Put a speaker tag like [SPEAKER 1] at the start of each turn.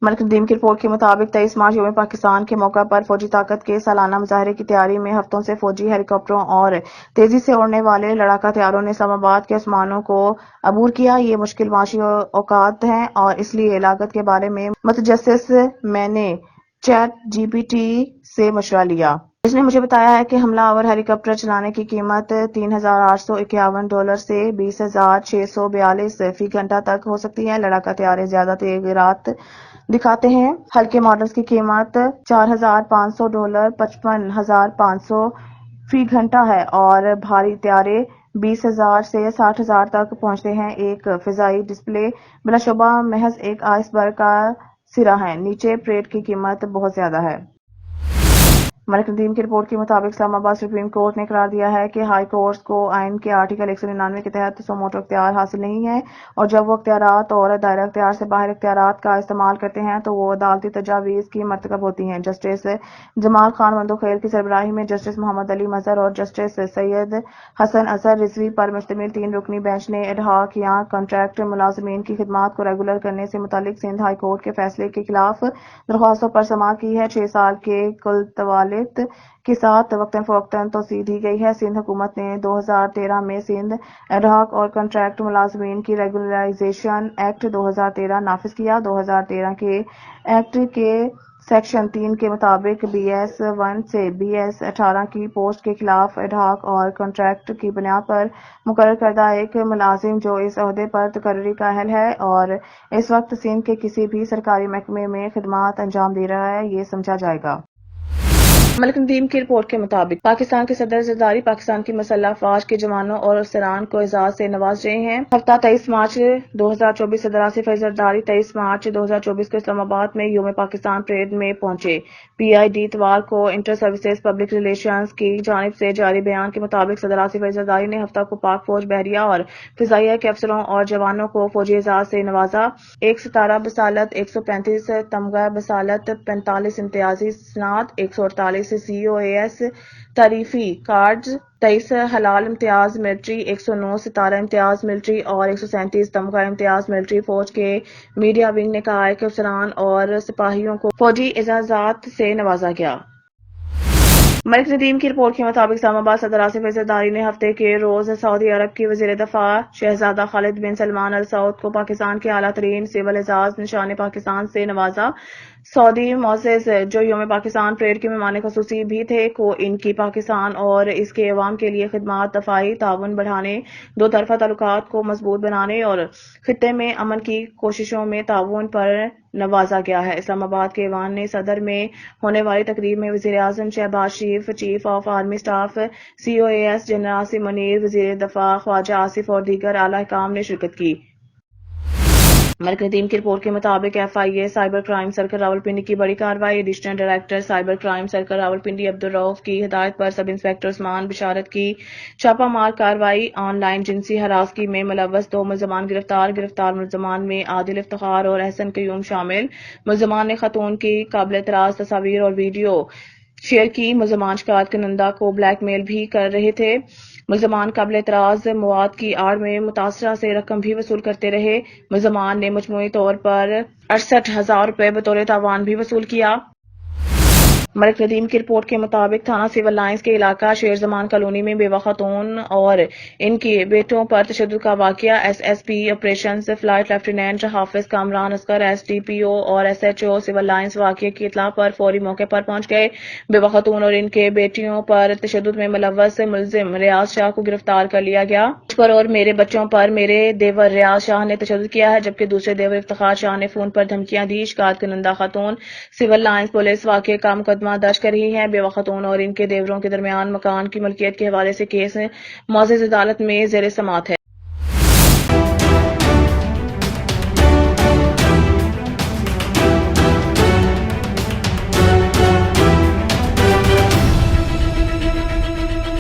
[SPEAKER 1] ملک ندیم کی رپورٹ کے مطابق 23 مارچ یوم پاکستان کے موقع پر فوجی طاقت کے سالانہ مظاہرے کی تیاری میں ہفتوں سے فوجی ہیلی کاپٹروں اور تیزی سے اڑنے والے لڑاکا طیاروں نے اسلام آباد کے آسمانوں کو عبور کیا۔ یہ مشکل معاشی اوقات ہیں اور اس لیے لاگت کے بارے میں متجسس میں نے چیٹ جی پی ٹی سے مشورہ لیا۔ اس نے مجھے بتایا ہے کہ حملہ آور ہیلی کاپٹر چلانے کی قیمت $3,851 سے $20,642 فی گھنٹہ تک ہو سکتی ہے۔ لڑاکا طیارے زیادہ تغیرات دکھاتے ہیں۔ ہلکے ماڈلز کی قیمت $4,500 $55,500 فی گھنٹہ ہے اور بھاری طیارے 20,000 سے 60,000 تک پہنچتے ہیں۔ ایک فضائی ڈسپلے بلا شبہ محض ایک آئس برگ کا سرا ہے، نیچے پریڈ کی قیمت بہت زیادہ ہے۔ ملک ندیم کی رپورٹ کے مطابق اسلام آباد سپریم کورٹ نے قرار دیا ہے کہ ہائی کورٹس کو آئین کے آرٹیکل 199 کے تحت سو موٹو اختیار حاصل نہیں ہے اور جب وہ اختیارات اور دائرہ اختیار سے باہر اختیارات کا استعمال کرتے ہیں تو وہ عدالتی تجاویز کی مرتکب ہوتی ہیں۔ جسٹس جمال خان مندوخیل کی سربراہی میں جسٹس محمد علی مظہر اور جسٹس سید حسن اظہر رضوی پر مشتمل 3 رکنی بینچ نے ایڈ ہاک یا کنٹریکٹ ملازمین کی خدمات کو ریگولر کرنے سے متعلق سندھ ہائی کورٹ کے فیصلے کے خلاف درخواستوں پر سماعت کی ہے۔ 6 سال کے کل طوالت کے ساتھ وقتاً فوقتاً توسیع دی گئی ہے۔ سندھ حکومت نے 2013 میں سندھ ایڈ ہاک اور کنٹریکٹ ملازمین کی ریگولرائزیشن ایکٹ 2013 نافذ کیا۔ 2013 کے ایکٹ کے سیکشن 3 کے مطابق BS 1 سے BS 18 کی پوسٹ کے خلاف ایڈ ہاک اور کنٹریکٹ کی بنیاد پر مقرر کردہ ایک ملازم جو اس عہدے پر تقرری کا اہل ہے اور اس وقت سندھ کے کسی بھی سرکاری محکمے میں خدمات انجام دے رہا ہے، یہ سمجھا جائے گا۔ ملک ندیم کی رپورٹ کے مطابق پاکستان کے صدر زرداری پاکستان کی مسلح افواج کے جوانوں اور افسران کو اعزاز سے نواز رہے ہیں۔ ہفتہ 23 مارچ 2024 صدر آصف علی زرداری 23 مارچ 2024 کو اسلام آباد میں یوم پاکستان پریڈ میں پہنچے۔ PID اتوار کو انٹر سروسز پبلک ریلیشنز کی جانب سے جاری بیان کے مطابق صدر آصف علی زرداری نے ہفتہ کو پاک فوج، بحریہ اور فضائیہ کے افسروں اور جوانوں کو فوجی اعزاز سے نوازا۔ 1 ستارہ بصالت، 135 تمغہ بصالت، 45 امتیازی اسناد، 148 COAS تعریفی کارڈز، 23 حلال امتیاز ملٹری، 109 ستارہ امتیاز ملٹری اور 137 تمغہ امتیاز ملٹری۔ فوج کے میڈیا ونگ نے کہا ہے کہ افسران اور سپاہیوں کو فوجی اعزازات سے نوازا گیا۔ ملک ندیم کی رپورٹ کے مطابق اسلام آباد صدر آصف علی زرداری نے ہفتے کے روز سعودی عرب کی وزیر دفاع شہزادہ خالد بن سلمان ال سعود کو پاکستان کے اعلیٰ ترین سول اعزاز نشان پاکستان سے نوازا۔ سعودی معزز جو یوم پاکستان پریڈ کے مہمان خصوصی بھی تھے کو ان کی پاکستان اور اس کے عوام کے لیے خدمات، دفاعی تعاون بڑھانے، دو طرفہ تعلقات کو مضبوط بنانے اور خطے میں امن کی کوششوں میں تعاون پر نوازا گیا ہے۔ اسلام آباد کے ایوان نے صدر میں ہونے والی تقریب میں وزیر اعظم Shehbaz Sharif, chief of army staff COAS general Asim Munir, وزیر دفاع خواجہ آصف اور دیگر اعلیٰ حکام نے شرکت کی۔ ملک ندیم کی رپورٹ کے مطابق FIA cyber crime circle Rawalpindi کی بڑی کارروائی۔ Additional director cyber crime circle Rawalpindi Abdul Rauf کی ہدایت پر سب انسپکٹر عثمان بشارت کی چھاپہ مار کارروائی۔ آن لائن جنسی ہراسگی میں ملوث 2 ملزمان گرفتار۔ گرفتار ملزمان میں عادل افتخار اور احسن قیوم شامل۔ ملزمان نے خاتون کی قابل اعتراض تصاویر اور ویڈیو شیئر کی۔ ملزمان شکایت کنندہ کو بلیک میل بھی کر رہے تھے۔ ملزمان قابل اعتراض مواد کی آڑ میں متاثرہ سے رقم بھی وصول کرتے رہے۔ ملزمان نے مجموعی طور پر 68,000 روپے بطور تاوان بھی وصول کیا۔ ملک ندیم کی رپورٹ کے مطابق تھانہ سول لائنز کے علاقہ شیر زمان کالونی میں بیوہ خاتون اور ان کے بیٹوں پر تشدد کا واقعہ۔ SSP آپریشنز فلائٹ لیفٹیننٹ حافظ کامران اصغر، SDPO اور SHO سول لائنز واقعے کی اطلاع پر فوری موقع پر پہنچ گئے۔ بیوہ خاتون اور ان کے بیٹیوں پر تشدد میں ملوث ملزم ریاض شاہ کو گرفتار کر لیا گیا۔ مجھ پر اور میرے بچوں پر میرے دیور ریاض شاہ نے تشدد کیا ہے، جبکہ دوسرے دیور افتخار شاہ نے فون پر دھمکیاں دی۔ شکایت کنندہ خاتون سول لائنز پولیس واقعے کا مقدمہ درج کر رہی ہے۔ بیوہ خاتون اور ان کے دیوروں کے درمیان مکان کی ملکیت کے حوالے سے کیس معزز عدالت میں زیر سماعت ہے۔